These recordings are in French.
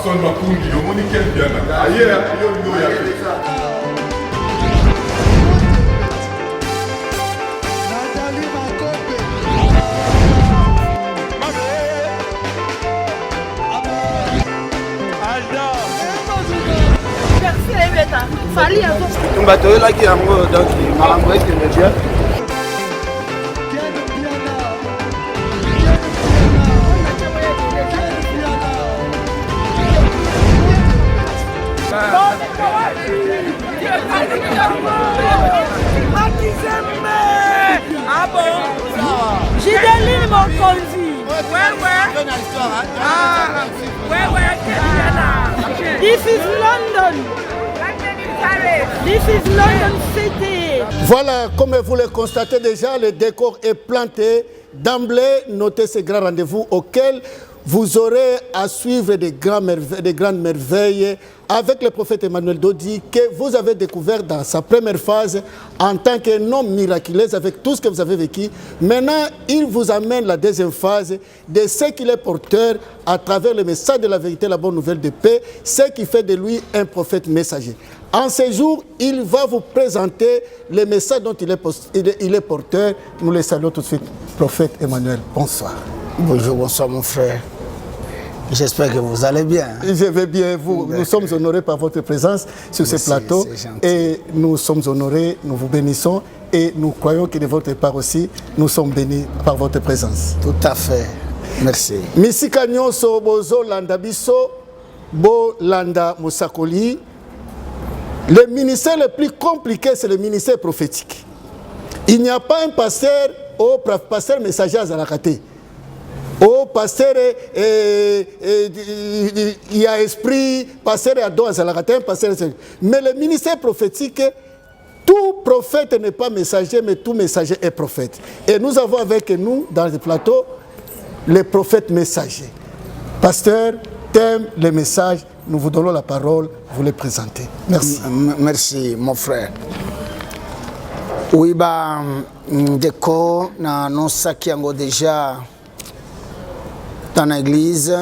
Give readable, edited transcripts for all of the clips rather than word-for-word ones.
Pastor Makundi, au Monique Biana. Ailleurs, on va te la qui a donc Maramoué qui me dit. Ah bon? J'ai des lignes mon conduit. This is London. This is London City. Voilà, comme vous le constatez déjà, le décor est planté. D'emblée, notez ces grands rendez-vous auxquels vous aurez à suivre des grandes merveilles avec le prophète Emmanuel Dodi que vous avez découvert dans sa première phase en tant qu'un homme miraculeux avec tout ce que vous avez vécu. Maintenant, il vous amène la deuxième phase de ce qu'il est porteur à travers le message de la vérité, la bonne nouvelle de paix, ce qui fait de lui un prophète messager. En ce jour, il va vous présenter le message dont il est porteur. Nous le saluons tout de suite. Prophète Emmanuel, bonsoir. Bonjour, bonsoir mon frère. J'espère que vous allez bien. Je vais bien, vous. Nous sommes honorés par votre présence sur ce plateau. Et nous sommes honorés, nous vous bénissons. Et nous croyons que de votre part aussi, nous sommes bénis par votre présence. Tout à fait. Merci. Misika nyonso bozo landa biso, bo landa musakoli. Le ministère le plus compliqué, c'est le ministère prophétique. Il n'y a pas un pasteur ou pasteur messager à Zalakate. Au pasteur, il y a esprit, pasteur à dos à Zalakate, pasteur. Mais le ministère prophétique, tout prophète n'est pas messager, mais tout messager est prophète. Et nous avons avec nous, dans le plateau, les prophètes messagers. Pasteur, thème, les messages, nous vous donnons la parole, vous les présentez. Merci. Merci, mon frère. Oui, bah, déco, na non saki yango déjà dans l'église,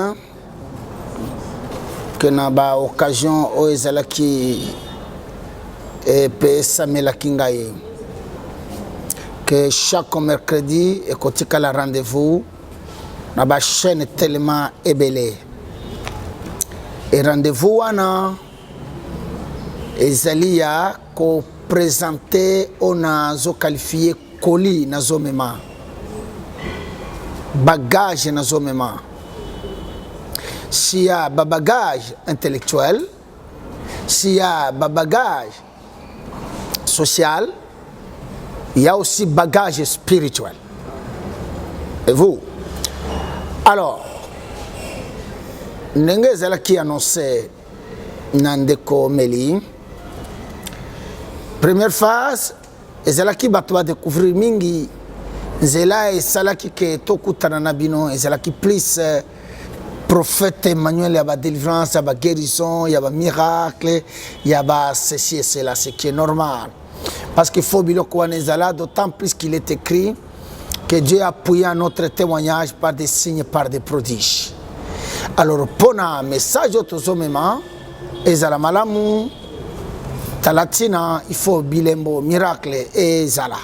que na ba occasion o ezalaki et pesa melakingaye. Que chaque mercredi, et kotika la rendez-vous, na ba chaîne tellement ébélée. Et rendez-vous wana ezalia ko présenté on a zo qualifié colis na zo mema bagage na zo mema s'il y a bagage intellectuel, s'il y a bagage social, il y a aussi bagage spirituel. Et vous? Alors Nenge zala qui annonçait Nandeko Meli. Première phase, zala qui batwa découvrir mingi. Zela et sala qui ke tokutana nabino, zala qui plus prophète Emmanuel, yaba délivrance, yaba guérison, yaba miracle, yaba ceci et cela, ce qui est normal. Parce qu'il faut biloko zala, d'autant plus qu'il est écrit que Dieu a appuyé notre témoignage par des signes, par des prodiges. Alors, pour un message autosomement, ezala malamu, talatina, il faut bilembo, miracle et zala.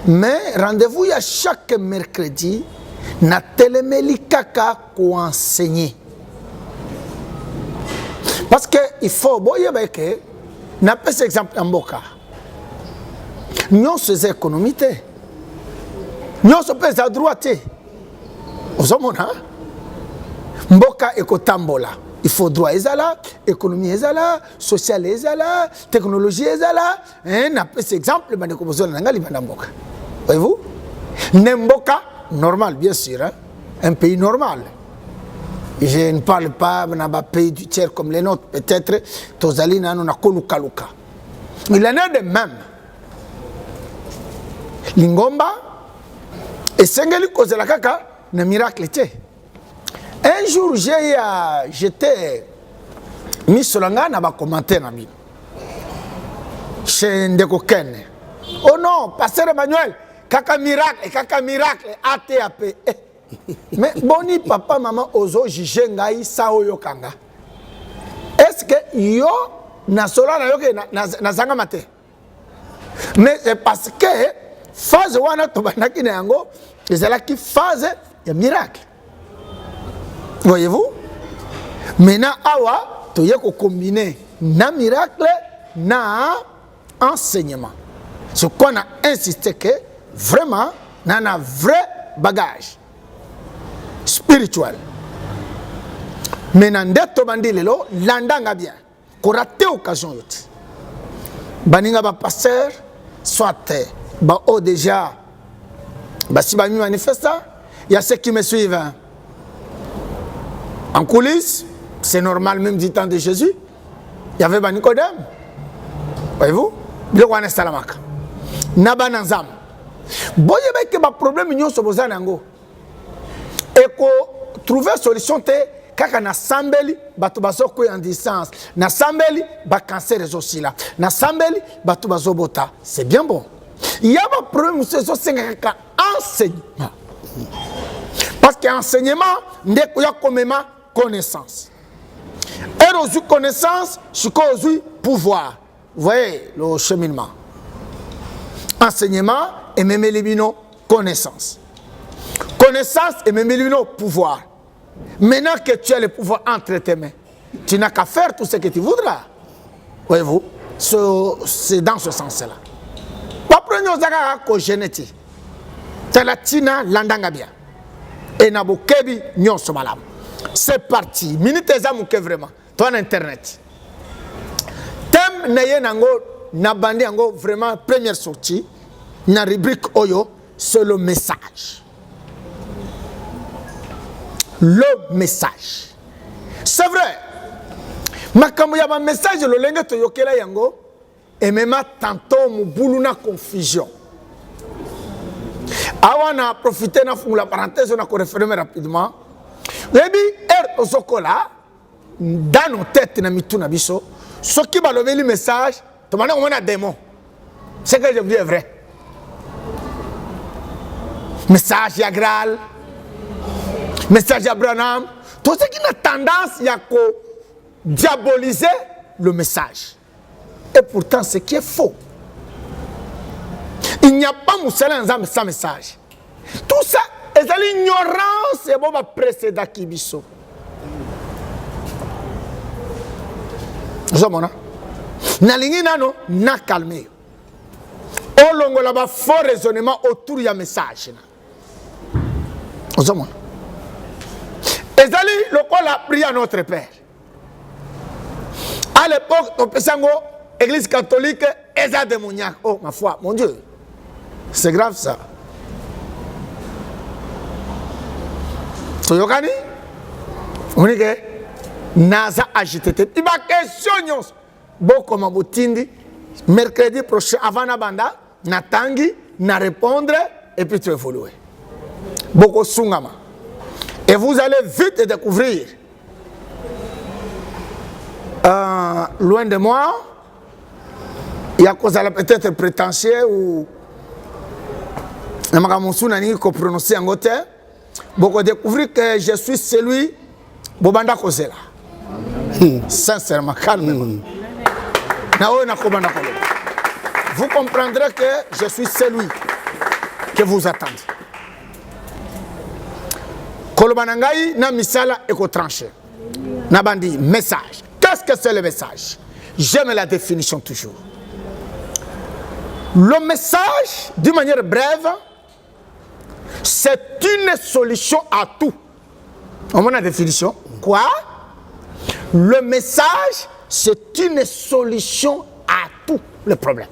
Mais rendez-vous il y a chaque mercredi, na telemeli kaka ko enseigner. Parce que il faut boye beke, na pes exemple en boka. Nous sommes économité. Nous sommes à droite. Ozomona. Mboka ekotambola. Il faut droit ezala, économie ezala, social ezala, technologie ezala. Un exemple, bande ko besoin na ngali banda mboka. Voyez-vous? Nemboka normal bien sûr, hein? Un pays normal. Je ne parle pas d'un pays du tiers comme les nôtres, peut-être tozali na na koluka luka. Il en est de même. Lingomba et sengeli kozela kaka na miracle té. Un jour, j'étais mis sur la gana à commenter na bino. Chez Ndeko Ken. Oh non, pasteur Emmanuel, kaka miracle, ATAP. Mais boni papa maman ozo jije ngai sa oyo kanga. Est-ce que yo na sola na yo ke na zanga mate? Mais c'est parce que phase wana to banaki na yango ezala ki phase ya miracle. Voyez-vous? Maintenant awa to yeko combiner na miracle na enseignement. Ce qu'on a insisté que vraiment na un vrai bagage spirituel. Maintenant ndeto bandi lelo landanga bien. Ko raté occasion yoti. Baninga ba pasteur soit ba o déjà ba si ba mi manifesta, il y a ceux qui me suivent en coulisses, c'est normal même du temps de Jésus. Il y avait ba Nicodème. Voyez-vous? Bilo wana salamaka. Na bananzam. Boye ba ke ba problème nyonso bozana yango. Et ko trouver solution te kaka na sambeli bato bazoko en distance na sambeli ba cancer aussi là na sambeli bato bazobota c'est bien bon. Il y a un problème c'est kaka enseignement. Parce que enseignement ndeko ya komema connaissance. Et aux connaissance, je cause pouvoir. Vous voyez le cheminement. Enseignement et même les connaissance. Connaissance et même les pouvoir. Maintenant que tu as le pouvoir entre tes mains, tu n'as qu'à faire tout ce que tu voudras. Voyez-vous, c'est dans ce sens-là. Pas prendre aux agas ko génétique. C'est la tina landanga bien. Et nabokebi nyon somalam. C'est parti. Minute ezamouke vraiment. Toi en internet. Thème naye nango nabandi nango vraiment première sortie. Na rubrique oyo c'est le message. Le message. C'est vrai. Makambo ya ba message le lenge to yokela yango et même tantôt mubulu na confusion. Awana profiter na fungula parenthèse on a référé rapidement. Rebi osokola dans nos têtes na mituna biso ce qui va lever le message to mana on a démon. C'est que je dis est vrai. Message ya Graal, message ya Branham, tout ce qui a tendance à diaboliser le message. Et pourtant, ce qui est faux. Il n'y a pas Moussala sans message. Tout ça, c'est l'ignorance et bon précédent qui biso. Vous savez, nalingi nano na calmé. On longo là-bas fort raisonnement autour du message. Vous savez, ezali lokola a prié à notre Père. À l'époque, on pensait que l'église catholique est démoniaque. Oh, ma foi, mon Dieu. C'est grave ça. Soyokani, on dit que Naza agité. Il va question. Bon, comme Boutindi, mercredi prochain, avant la banda, Natangi, na répondre et puis tu évoluer. Beaucoup sungama. Et vous allez vite découvrir, loin de moi, il y a peut-être prétentieux ou prononcer en côté. Beaucoup découvrir que je suis celui Bobanda Kozela. Sincèrement, calmement. Vous comprendrez que je suis celui que vous attendez. Kolobanangai na misala eko tranché. Nabandi message. Qu'est-ce que c'est le message? J'aime la définition toujours. Le message, d'une manière brève, c'est une solution à tout. On a la définition. Quoi? Le message, c'est une solution à tout le problème.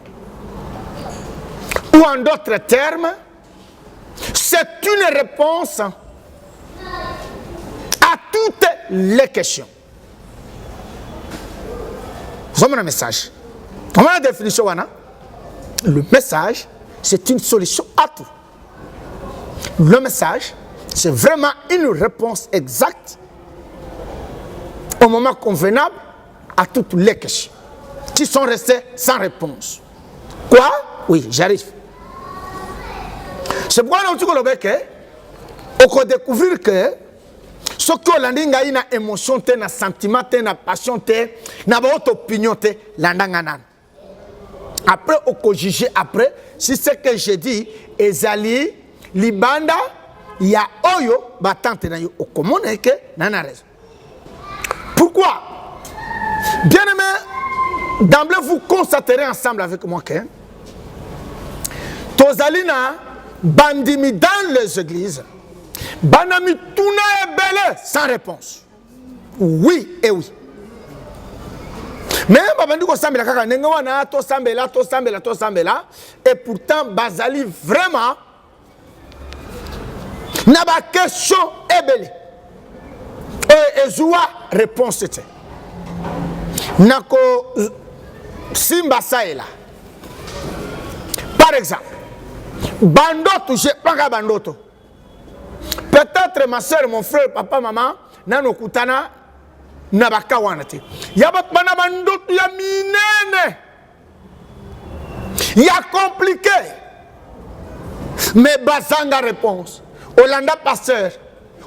Ou en d'autres termes, c'est une réponse à toutes les questions. Vous avez un message. Comment la définition? Le message, c'est une solution à tout. Le message, c'est vraiment une réponse exacte au moment convenable à toutes les questions qui sont restées sans réponse. Quoi? Oui, j'arrive. C'est pourquoi nous avons dit que on découvrir que ce que l'andinga a une émotion, une sentiment, une passion, une opinion, l'andanga. Après, on peut juger après, si c'est ce que j'ai dit, Ezali, Libanda, il y a Oyo, Batante, au commun, que n'a raison. Pourquoi? Bien aimé, d'emblée, vous constaterez ensemble avec moi que Tozalina, bandimi dans les églises, banami tuna et belé, sans réponse. Oui et oui. Mais et pourtant Bazali vraiment n'a pas question ébélé. Et Zoua réponse c'était Nako Simba Saïla. Par exemple, Bandoto, je pas Bandoto. Peut-être ma soeur, mon frère, papa, maman, nano kutana nabaka wanati. Yabat banabandoto ya minene. Ya compliqué. Mais bazanga réponse. Olanda pasteur,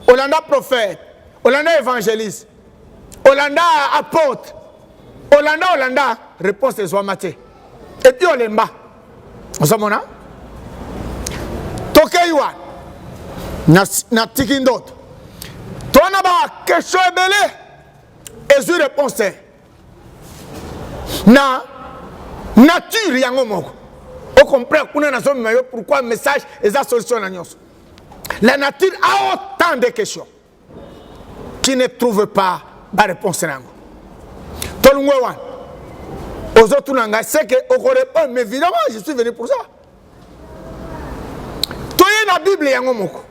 Olanda prophète, Olanda évangéliste, Olanda apôtre, Olanda réponse des Ouamate. Et puis Olemba. Vous savez mon Tokeiwa. Na tikindot. Tona ba question belé. Et je réponse. Na nature yango moko. On comprend pourquoi le message est la solution. La nature a autant de questions qui ne trouvent pas la réponse. Tout le monde, aux autres, c'est que on répond, mais évidemment, je suis venu pour ça. Tout la Bible est en moko.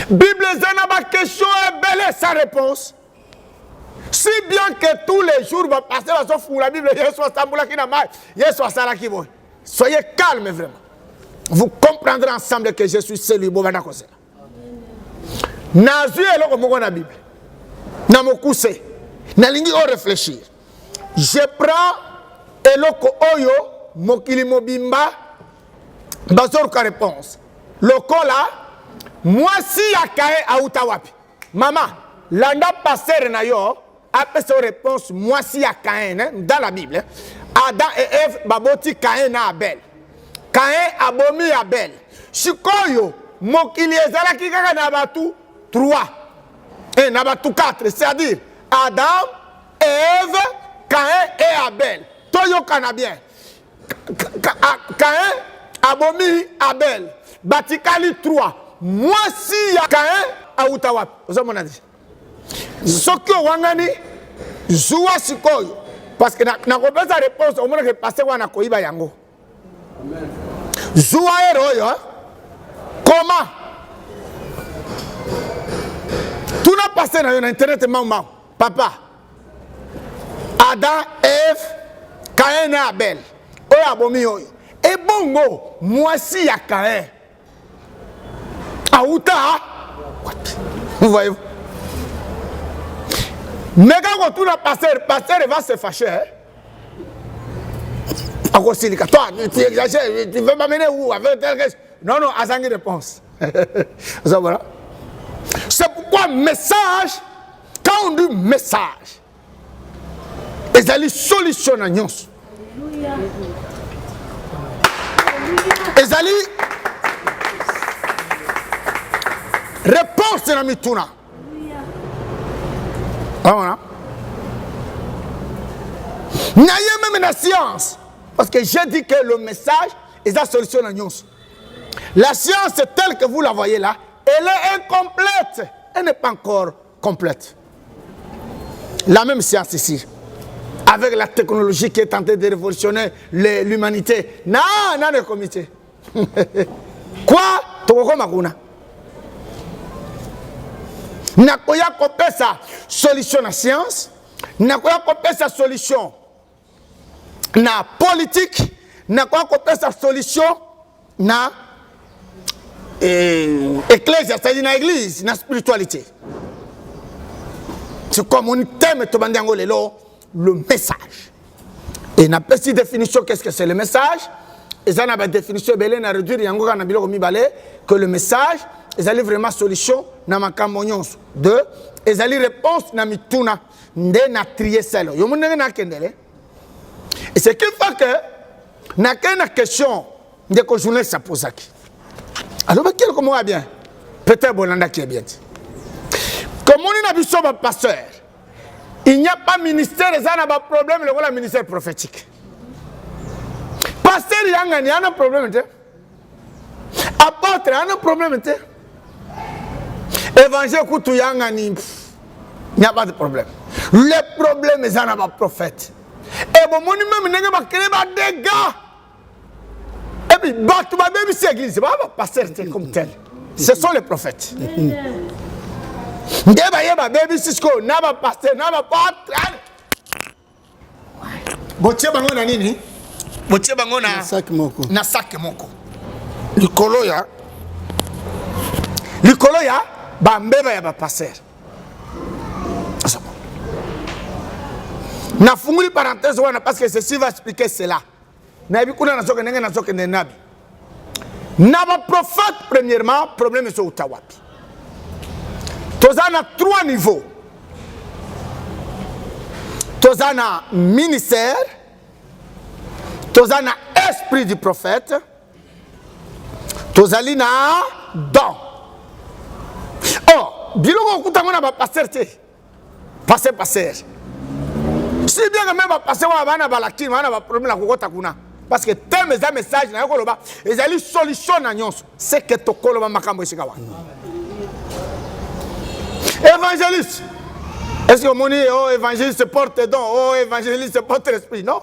Bible est une question et belle sa réponse. Si bien que tous les jours, va passer la Bible, soyez calme vraiment. Vous comprendrez ensemble que je suis celui qui est là. Nazu est là comme la Bible. Namokuse. Nalingi o réfléchir. Je prends eloko oyo mokili mobimba bazor ka réponse. Lokola moi si akae autawapi. Maman, landa passer na yo après sa réponse moi si akae dans la Bible. Adam et Ève baboti Caïn na Abel. Caïn abomi Abel. Shikoyo mokili ezalaki kaka na batu 3 et na batu 4, c'est-à-dire Adam, Ève, Caïn et Abel. Toyo kana bien. Caïn abomi Abel. Batikali 3. Moi si Caïn autawap. Vous avez dit. Sokyo wangani Zoua sikoyo. Parce que na sa réponse, au moins que passer wana koiba yango. Zoua héros, comment? Tout n'a passé dans internet, maman, papa. Adam, Ève, Caïn et Abel. Oyo abomi oyo. Et bongo, moi si ya Caïn. Aouta. Vous voyez? Mais quand on tourne à passer, le pasteur va se fâcher. Toi, tu exagères, tu veux m'amener où? Non, non, Azangi réponse. C'est pourquoi message, quand on dit message, ils ont une solution à nous. Ils ont une réponse à la tourna. Voilà. N'ayez même la science. Parce que j'ai dit que le message est la solution à nous. La science telle que vous la voyez là, elle est incomplète. Elle n'est pas encore complète. La même science ici, avec la technologie qui est tentée de révolutionner l'humanité. Non, non, le comité. Quoi? Toko Makuna. Nakoya kopé sa solution na science, nakoya kopé sa solution na politique, nakoya kopé sa solution na ecclésia, c'est-à-dire na église, na spiritualité. C'est comme un thème tobandiango lelo, le message. Et na petite définition, qu'est-ce que c'est le message? Et ça n'a pas de définition belé na réduire yango kana biloko mibale que le message ezali vraiment solution na makambo nyonso. 2 ezali réponse na mituna nde na trier selo yo munenge na kendele. Et ce qui fait que na kena question de ko journée ça pose qui. Alors quel comment va bien? Peut-être Bolanda qui est bien. Comme on a vu sur pasteur, il n'y a pas ministère, il y a pas problème, le ministère prophétique. Pasteur, il y a un problème. Apôtre, il y a un problème. Évangile, il n'y a pas de problème. Le problème, c'est qu'il n'y a pas de prophète. Et bon, moi, je vais créer des dégâts. Et puis, tu vas même si l'église, pas pasteur comme tel. Ce sont les prophètes. Ndeba yeba baby Cisco naba pasteur naba patre. Botie bango na nini? Botie bango na sac moko. Na sac moko. Likolo ya. Likolo ya ba mbeba ya ba pasteur. Na funguli parenthèse wana parce que ceci va expliquer cela. Na bi kuna na soke ndenge na soke ne nabi. Naba prophète premièrement problème est au tawapi. Tous en a 3 niveaux. Tous en a ministère, tous en a esprit du prophète, tous en a don. Oh, biloko kutangona ba pasteur te. Pasteur. Si bien que même ba pasteur wa bana balaki wana ba problème la kokota kuna. Parce que thème eza message na yokoloba ezali solution na nyonso. C'est que tokoloba makambo esika wana. Évangéliste. Est-ce que mon oh évangéliste porte don, oh évangéliste porte l'esprit, non?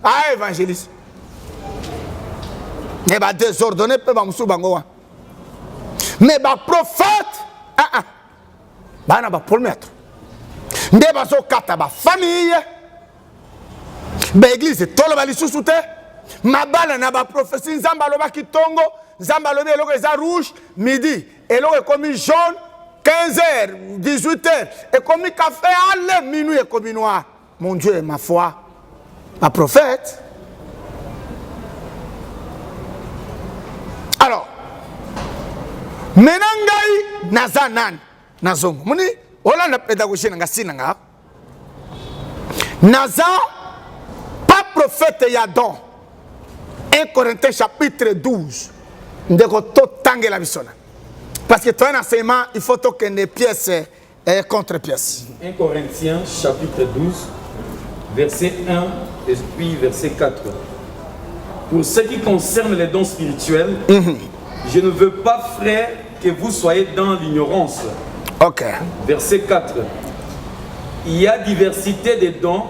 Ah évangéliste. Mais bah désordonné peut ba musu bango. Mais bah prophète, bah na ba promettre. Nde ba so kata ba famille. Ba église tolo ba lisusu te. Mabala na ba prophétie nzamba loba kitongo, nzamba lobi eloko eza rouge, midi eloko ekomi jaune. 15h, 18h, et comme il café à minuit et comme noir. Mon Dieu, ma foi, ma prophète. Alors, menangai nazanan nazongo. Muni, ola na pédagogie nga sinanga. Naza, pas prophète yadon. 1 Corinthiens chapitre 12. Ndeko to tangue la bisona. Parce que toi, un enseignement, il faut que des pièces contre pièces. 1 Corinthiens, chapitre 12, verset 1 et puis verset 4. Pour ce qui concerne les dons spirituels, je ne veux pas, frère, que vous soyez dans l'ignorance. Ok. Verset 4. Il y a diversité des dons,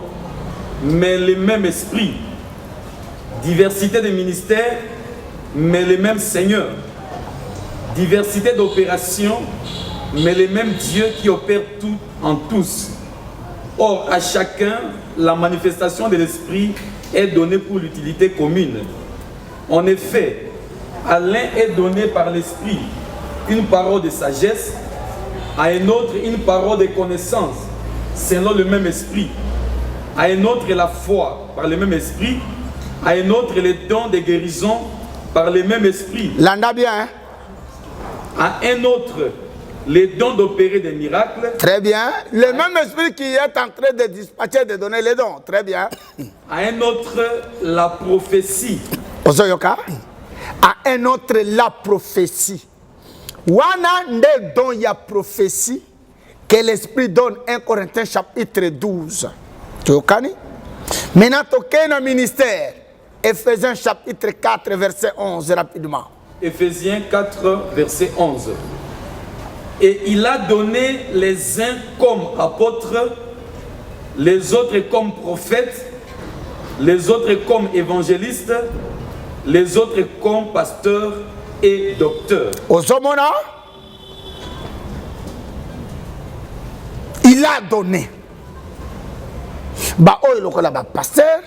mais le même esprit. Diversité des ministères, mais le même Seigneur. Diversité d'opérations, mais le même Dieu qui opère tout en tous. Or, à chacun, la manifestation de l'Esprit est donnée pour l'utilité commune. En effet, à l'un est donné par l'Esprit une parole de sagesse, à un autre une parole de connaissance, selon le même Esprit, à un autre la foi, par le même Esprit, à un autre les dons de guérison, par le même Esprit. L'anda bien, hein? À un autre les dons d'opérer des miracles. Très bien. Le même esprit qui est en train de dispatcher, de donner les dons. Très bien. À un autre la prophétie. Ozoyoka. À un autre la prophétie. Wana nde don ya prophétie que l'esprit donne 1 Corinthiens chapitre 12. Tu okani? Maintenant toke na ministère. Ephésiens chapitre 4 verset 11 rapidement. Ephésiens 4, verset 11. Et il a donné les uns comme apôtres, les autres comme prophètes, les autres comme évangélistes, les autres comme pasteurs et docteurs. Ozomona, il a donné. Bah, oh, il a ba pasteur,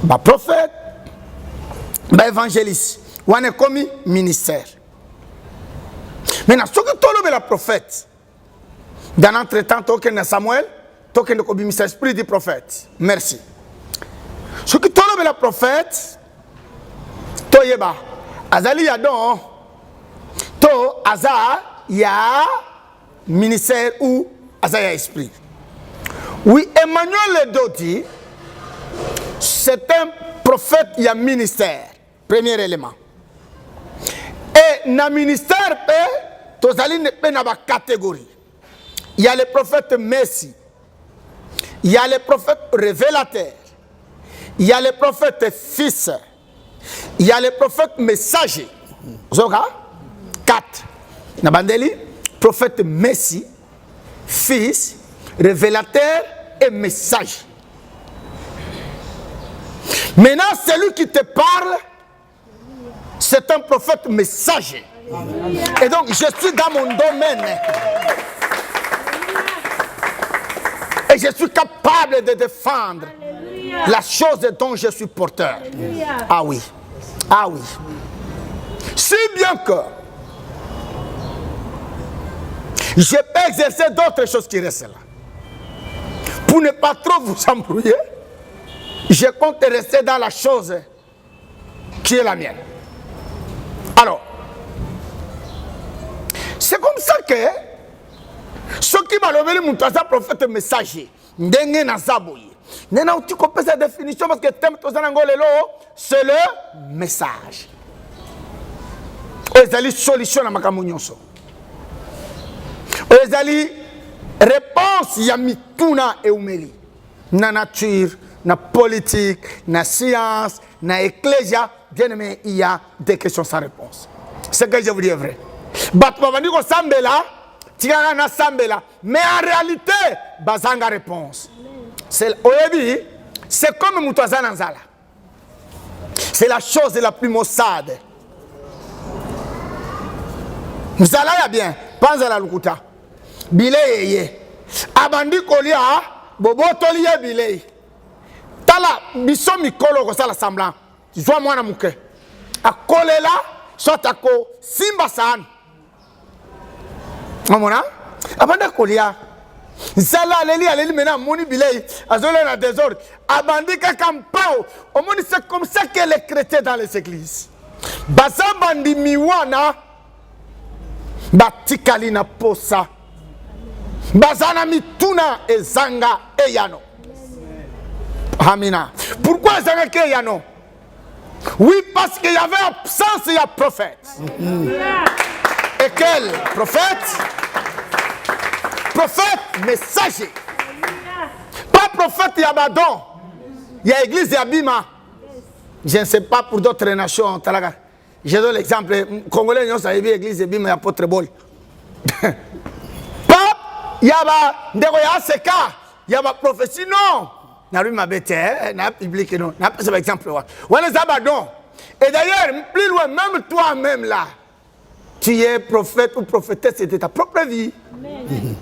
ba prophète, ba évangéliste. On est commis ministère. Maintenant, ce que tu as le prophète, dans l'entretemps, tu as Samuel, tu as le ministère esprit du prophète. Merci. Ce que tu as le prophète, tu as Azali Yadon, tu hasard, il y a ministère ou hasard, il y a esprit. Oui, Emmanuel Ledo dit, c'est un prophète, il y a ministère. Premier élément. Et dans le ministère, il y a une catégorie. Il y a les prophètes Messie. Il y a les prophètes révélateurs. Il y a les prophètes fils. Il y a les prophètes messagers. Zoga 4. Nabandeli, prophète Messie, fils, révélateur et messager. Maintenant, celui qui te parle, c'est un prophète messager. Et donc, je suis dans mon domaine. Et je suis capable de défendre la chose dont je suis porteur. Ah oui. Ah oui. Si bien que je peux exercer d'autres choses qui restent là. Pour ne pas trop vous embrouiller, je compte rester dans la chose qui est la mienne. Alors, c'est comme ça que ce qui m'a levé mon prophète messager, ndenge na zaboye. Nena uti ko pesa définition parce que thème tozana ngolelo, c'est le message. Ezali solution na makambo nyonso. Ezali réponse ya mituna e umeli. Na nature, na politique, na science, na ecclésia, bien aimé, il y a des questions sans réponse. C'est que je vous dis est vrai. Batmavani ko sambela, tigana na sambela, mais en réalité, bazanga réponse. C'est comme Moutouazan Anzala. C'est la chose la plus maussade. Nzala ya bien, panzala lukuta. Bile yeye. Abandi kolia, bobo tolie bile. Tala, biso mikolo ko sala semblant. Zwa mwana muke. Akolela, soit ako simba san. Mamona? Abanda kolia. Zala aleli mena moni bilei azole na désordre abandi kakampao omoni c'est comme ça que les chrétiens dans les églises bazabandi miwana batikali na posa bazana mituna ezanga eyano. Amina. Pourquoi ezanga ke eyano? Oui, parce qu'il y avait absence, il y a prophète. Et quel prophète? Prophète messager. Pas prophète Yabadon. Il y a l'église Yabima. Je ne sais pas pour d'autres nations. Je donne l'exemple. Congolais, nous avons l'église Yabima, il y a pas très bol. Pas Yaba Ndegoya Seka. Yaba prophétie, non. N'a pas ma bête, n'a pas public, non. N'a pas cet exemple. On est Abadon. Et d'ailleurs, plus loin, même toi-même là, tu es prophète ou prophétesse, c'était ta propre vie. Amen.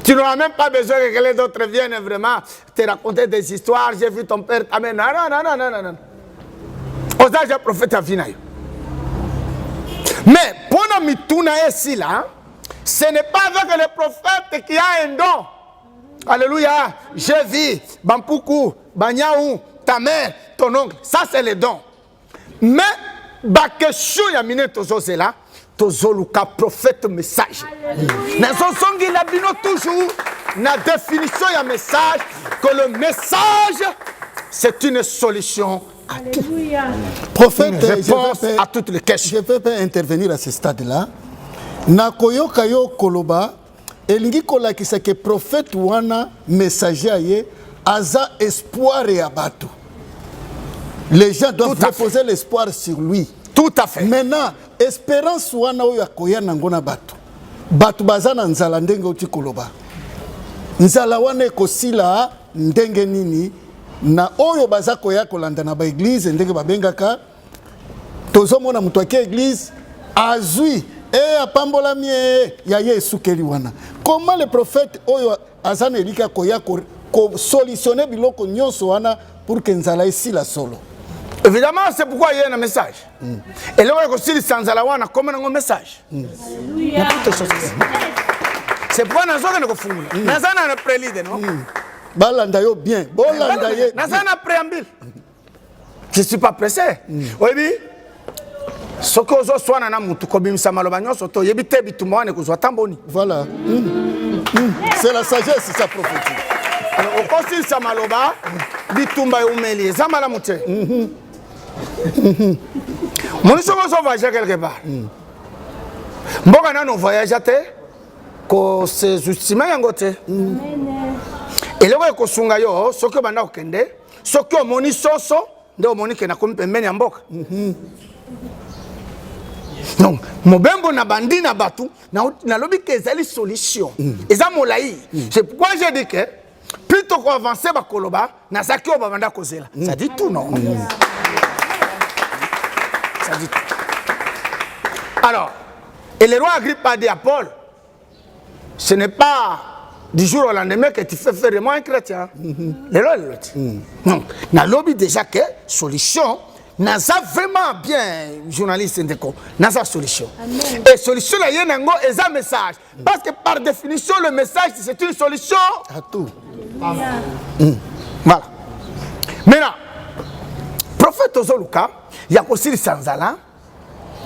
Tu n'auras même pas besoin que quelqu'un d'autre vienne vraiment te raconter des histoires. J'ai vu ton père. Amen. Non. Osage un prophète à Vinayo. Mais pour nous mituna ici là, ce n'est pas avec le prophète qui a un don. Alléluia. Je vis. Bampuku, Banyaou, ta mère, ton oncle. Ça c'est le don. Mais bakeshu ya mine tozo là. Tozoluka prophète message. Nazosongi la bino toujours na définition ya message que le message c'est une solution à tout. Prophète, une réponse à toutes les questions. Je ne peux pas intervenir à ce stade-là. Nakoyo kayo koloba elingi kolakisa que prophète wana messager aye aza espoir ya bato. Les gens doivent reposer l'espoir sur lui. Tout à fait. Maintenant, espérance wana oyo akoya nango na bato. Bato baza na nzala ndenge oti koloba. Nzala wana ekosila ndenge nini na oyo baza koya kolanda na ba église ndenge babengaka tozomona mutu ake église azui apambola mie ya Yesu keli wana. Comment le prophète oyo azana elika koya ko solutionner biloko nyonso wana pour que nzala esila solo. Évidemment, c'est pourquoi il y a un message. Et là, on a sans alawana comme un message. C'est pourquoi nous avons un fou. Nous avons un prélude, non? Balandayo bien. Nous avons un préambule. Je ne suis pas pressé. Oui, Soko zo swana na mutu kobimisa maloba nyonso to yebite bitumba wane kuzwa tamboni. Voilà. C'est la sagesse, ça prophétique. Alors au consil sa maloba bitumba umeli zamala mute. Mon soko zo voyager quelque part. Mboka na no voyage te ko se justima yango te. Eloko ko sunga yo soko banda okende soko moni soso ndo moni ke na komi pembeni ya mboka. Donc, mobembo na bandi na batu na lobi que ezali solution. Eza molai. C'est pourquoi j'ai dit que plutôt qu'on avancer ba koloba na saki o banda kozela. Ça dit tout non. Ça dit tout. Alors, et le roi Agrippa a dit à Paul, ce n'est pas du jour au lendemain que tu fais faire de moi un chrétien. Le roi le dit. Donc, na lobi déjà que solution Naza vraiment bien, journaliste Ndeko, Naza solution. Amen. Et solution là, il y a un message. Parce que par définition, le message, c'est une solution à tout. Voilà. Maintenant, prophète Ozoluka, il y a aussi le Sanzala,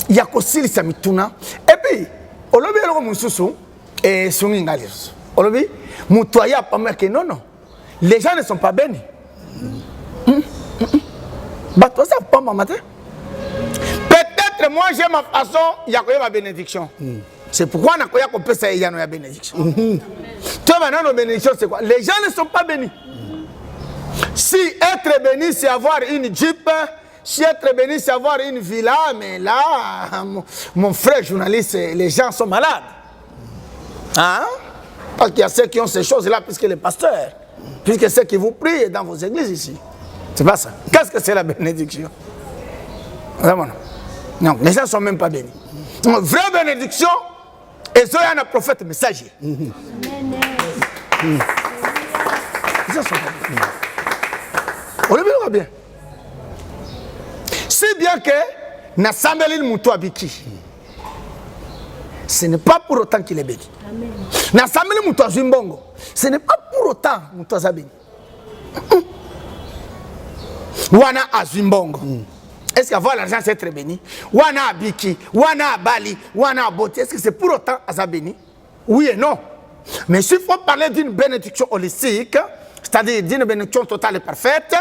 il y a aussi le Samituna. Et puis, Olobi Eloko Moussousou et Sungingalis. Olobi, Moutoya pas mal que non, non. Les gens ne sont pas bénis. Peut-être moi j'ai ma façon, il y a ma bénédiction. C'est pourquoi on a ça, il y a une bénédiction. Tu vois, maintenant, nos bénédictions, c'est quoi? Les gens ne sont pas bénis. Si être béni, c'est avoir une jeep, si être béni, c'est avoir une villa, mais là, mon frère journaliste, les gens sont malades. Hein? Parce qu'il y a ceux qui ont ces choses-là, puisque les pasteurs, puisque ceux qui vous prient dans vos églises ici. C'est pas ça. Qu'est-ce que c'est la bénédiction? Vraiment non. Les gens ne sont même pas bénis. Une vraie bénédiction, et ça, il y a un prophète messager. Les gens sont pas bénis. On le verra bien. Si bien que Nassambeline Moutou Abiki, ce n'est pas pour autant qu'il est béni. Nassambeline Moutou Azimbongo, ce n'est pas pour autant Moutou Azabini. Wana Azimbongo. Est-ce qu'avoir l'argent c'est être béni? Wana Abiki, Wana Bali, Wana Boti, est-ce que c'est pour autant Azabini? Oui et non. Mais s'il faut parler d'une bénédiction holistique, c'est-à-dire d'une bénédiction totale et parfaite,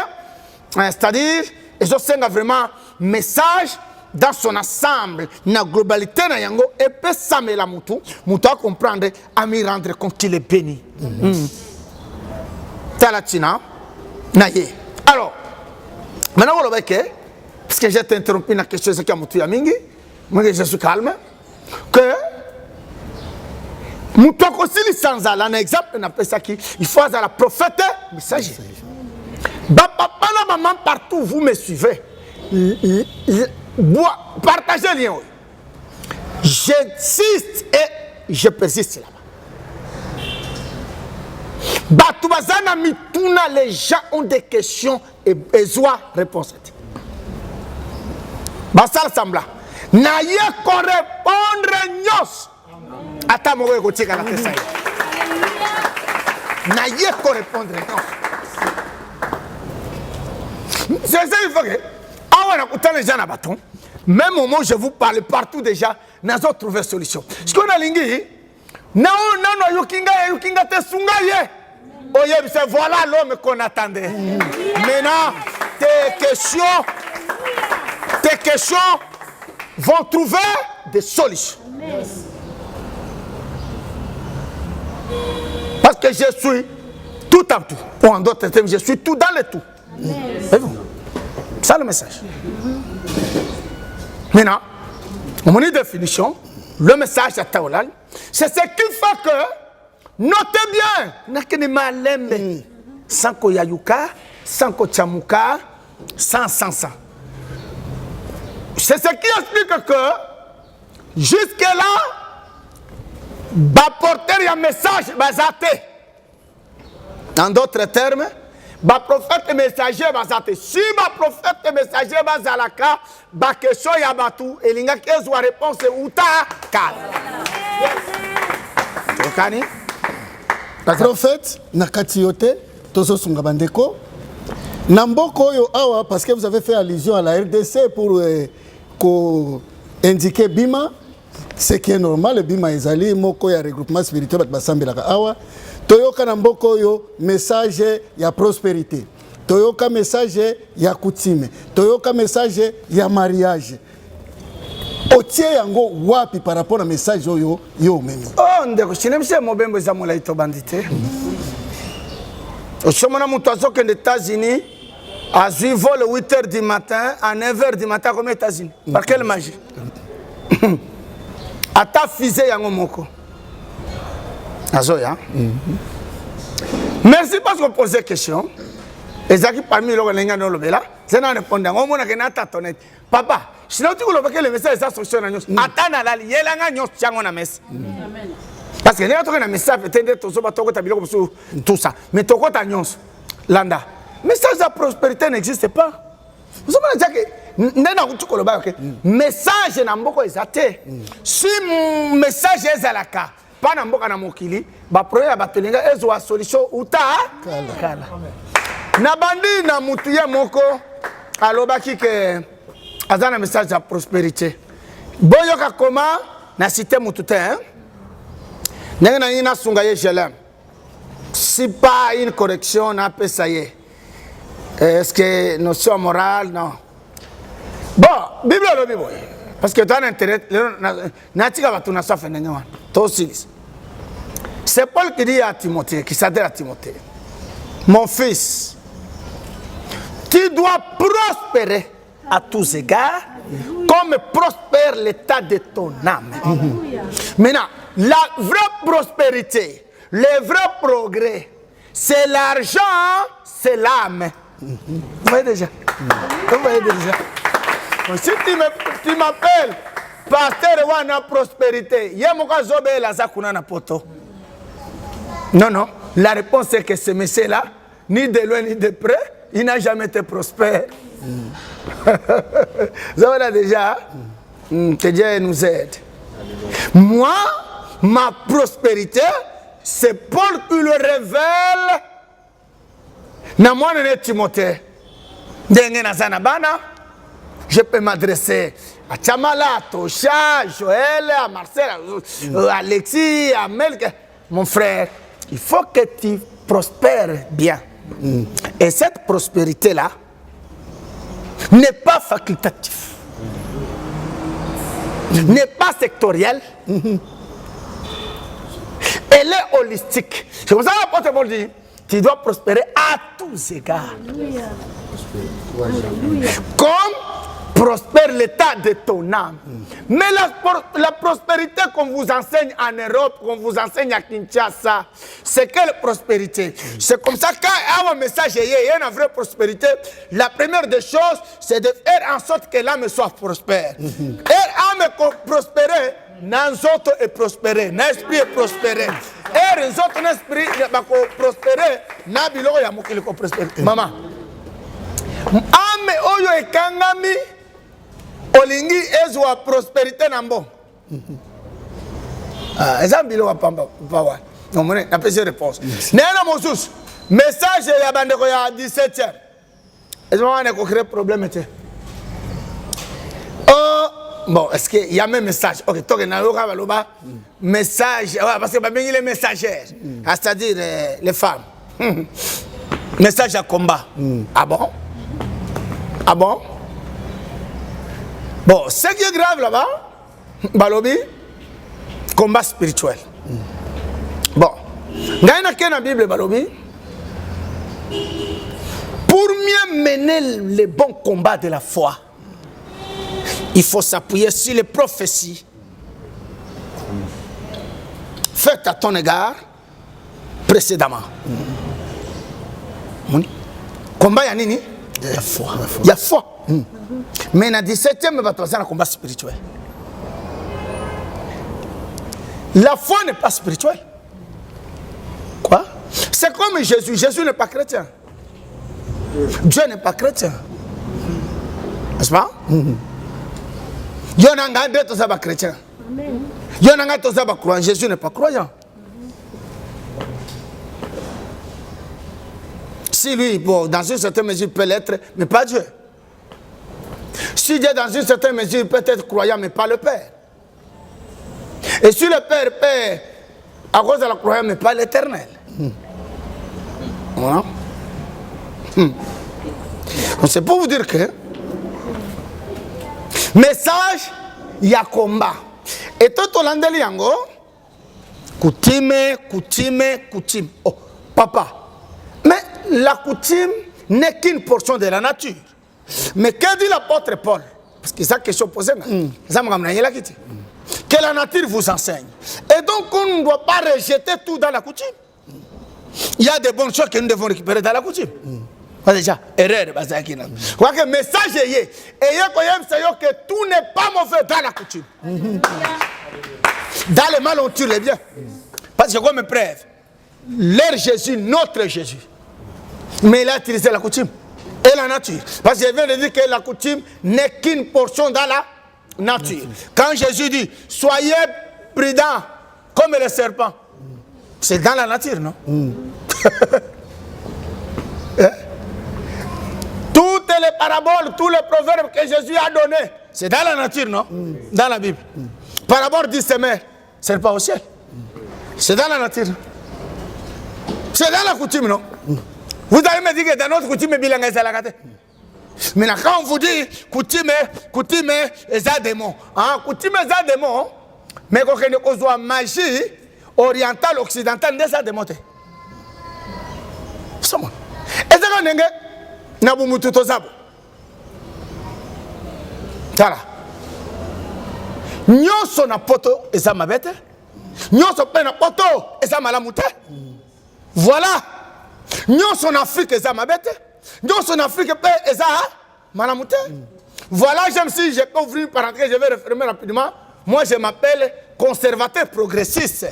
c'est-à-dire, et je sais vraiment message dans son ensemble, la globalité, et peut s'amener la moutou, moutou à comprendre, à m'y rendre compte qu'il est béni. Talatina, naïe. Alors, maintenant, vous le voyez, parce que j'ai été interrompu dans la question de Moutou Yamingi, moi je suis calme, que Moutou aussi sans un exemple, on appelle ça qui il faut avoir la prophète messager. Papa, la maman, partout, vous me suivez. Partagez le lien. J'insiste et je persiste là-bas. Batubazana mituna, les gens ont des questions et besoin de réponses. Basal Sambla. Naye ko répondre nyos. Ata mo ko tika la tesa. Naye ko répondre nyos. C'est ça il faut que on a écouté les gens à bâton. Même au moment où je vous parle partout déjà, nous avons trouvé solution. Ce qu'on a lingi, non yukinga te sungaye. Oye, c'est voilà l'homme qu'on attendait. Maintenant, tes questions vont trouver des solutions. Parce que je suis tout en tout. Ou en d'autres termes, je suis tout dans le tout. C'est ça le message. Maintenant, mon définition, le message à Taolal, c'est ce qui fait que, notez bien, nakene malembe, sans koyayuka, sans kochamuka, sans. C'est ce qui explique que, jusque-là, porter un message basé. En d'autres termes, ba prophète messager basate. Si ba prophète messager bazalaka, ba question ya batu elinga kezwa réponse uta ka. Okani? Prophète nakati yote tozo sunga bandeko. Namboko yo awa parce que vous avez fait allusion à la RDC pour indiqué Bima, ce qui est normal, le Bima ezali moko ya regroupement spirituel bat basambelaka awa. Toyoka na mboko yo message ya prospérité. Toyoka message ya coutume. Toyoka message ya mariage. Otie yango wapi par rapport à message yo memi. Oh ndeko chinemse mobembo za mola ito bandite. Osomona mutu azoke aux États-Unis à vol 8h du matin à 9h du matin comme aux États-Unis. Par quelle magie? Ata fusée yango moko. Azoya. Merci parce que vous posez question. Et ça qui parmi les gens qui ont là, c'est non répondant. On m'a dit que papa, sinon tu veux que le message est sur la news. Attends la li, yela nga news tiango na messe. Amen. Parce que les gens qui ont message peut-être tout ça ba toko tabilo comme tout ça. Mais toko ta news landa. Message de prospérité n'existe pas. Vous savez dire que nena kutuko lo ba message na mboko ezate. Si message ezalaka pas na mboka na mokili ba proya ba telinga ezwa solution uta kala. Na bandi na mutuye moko alobaki ke azana message de prospérité. Boyoka koma na cité mutute hein. Nengena ina sunga ye jelem. Si pas une correction na pesa ye. Est-ce que notion morale non. Bon, Bible lo Bible. Parce que dans internet na tika batu na safa nengwa. Tosilis. C'est Paul qui dit à Timothée, qui s'adresse à Timothée. Mon fils, tu dois prospérer à tous égards, comme prospère l'état de ton âme. Maintenant, la vraie prospérité, le vrai progrès, c'est l'argent, c'est l'âme. Vous voyez déjà? Vous voyez déjà? Si tu m'appelles pasteur wana prospérité, yemoka zobe la zakuna na poto. Non, la réponse est que ce monsieur-là, ni de loin ni de près, il n'a jamais été prospère. Vous avez déjà, que Dieu nous aide. Moi, ma prospérité, c'est Paul qui le révèle. Na moi, Timothée. Je peux m'adresser à Tchamala, Tosha, Joël, à Marcel, à Alexis, à Melk. Mon frère, il faut que tu prospères bien. Et cette prospérité-là n'est pas facultative, n'est pas sectorielle, elle est holistique. C'est pour ça que l'apôtre Paul dit, tu dois prospérer à tous égards. Comme prospère l'état de ton âme. Mais la prospérité qu'on vous enseigne en Europe, qu'on vous enseigne à Kinshasa, c'est quelle prospérité? C'est comme ça quand un message il y a une vraie prospérité, la première des choses, c'est de faire en sorte que l'âme soit prospère. Et l'âme prospérée, n'anzoto est prospéré, l'esprit est prospéré. Et les autres esprits prospéré, n'abilo ya mokili ko prospéré. Maman, âme oyo ekangami olingi ezwa prospérité nambo. Ezambilo wa pamba bawa. Non mone na pese réponse. Nena mosus message ya bandeko ya 17e. Ezwa ne ko créer problème té. Bon, est-ce qu'il y a même message? Ok, toi, il y a message, parce que les messagères, c'est-à-dire les femmes. Message à combat. Ah bon? Ah bon? Bon, ce qui est grave là-bas, Balobi, combat spirituel. Bon, dans la Bible, Balobi, pour mieux mener les bons combats de la foi, il faut s'appuyer sur les prophéties faites à ton égard précédemment. Combat, il y a nini? Il y a foi. Il y a foi. Mais dans le 17e, il va y un combat spirituel. La foi n'est pas spirituelle. Quoi? C'est comme Jésus. Jésus n'est pas chrétien. Dieu n'est pas chrétien. N'est-ce pas? Yonanga de tous les chrétiens. Yonanga tous les croyants. Jésus n'est pas croyant. Si lui, bon, dans une certaine mesure, peut l'être, mais pas Dieu. Si Dieu, dans une certaine mesure, peut être croyant, mais pas le Père. Et si le Père paie à cause de la croyance, mais pas l'Éternel. Voilà. C'est pour vous dire que message, il y a combat. Et tout au long de l'Yango, coutume. Oh, papa. Mais la coutume n'est qu'une portion de la nature. Mais que dit l'apôtre Paul? Parce que c'est ça question posée. Que la nature vous enseigne. Et donc, on ne doit pas rejeter tout dans la coutume. Il y a des bonnes choses que nous devons récupérer dans la coutume. Déjà, erreur. Quoi que message est, que tout n'est pas mauvais dans la coutume. Dans le mal, on tue les biens. Parce que comme preuve, leur Jésus, notre Jésus. Mais il a utilisé la coutume et la nature. Parce que je viens de dire que la coutume n'est qu'une portion dans la nature. Quand Jésus dit, soyez prudents comme le serpent, c'est dans la nature, non? Toutes les paraboles, tous les proverbes que Jésus a donnés, c'est dans la nature, non? Dans la Bible. Parabole du semeur, ce n'est pas au ciel. C'est dans la nature. C'est dans la coutume, non? Vous allez me dire que dans notre coutume, bilingue, c'est la gâte. Mais quand on vous dit coutume, c'est un démon. Coutume, c'est un démon. Mais quand on a magie orientale, occidentale, c'est un démon. C'est ça. Et c'est quand on a tout ça. Voilà. Nous sommes en poto et ça m'a bête. Nous sommes en poto et ça m'a la moutée. Voilà. Nous sommes en Afrique et ça m'a bête. Nous sommes en Afrique et ça m'a la moutée. Voilà, j'aime si je peux ouvrir une parenthèse, je vais refermer rapidement. Moi, je m'appelle conservateur progressiste.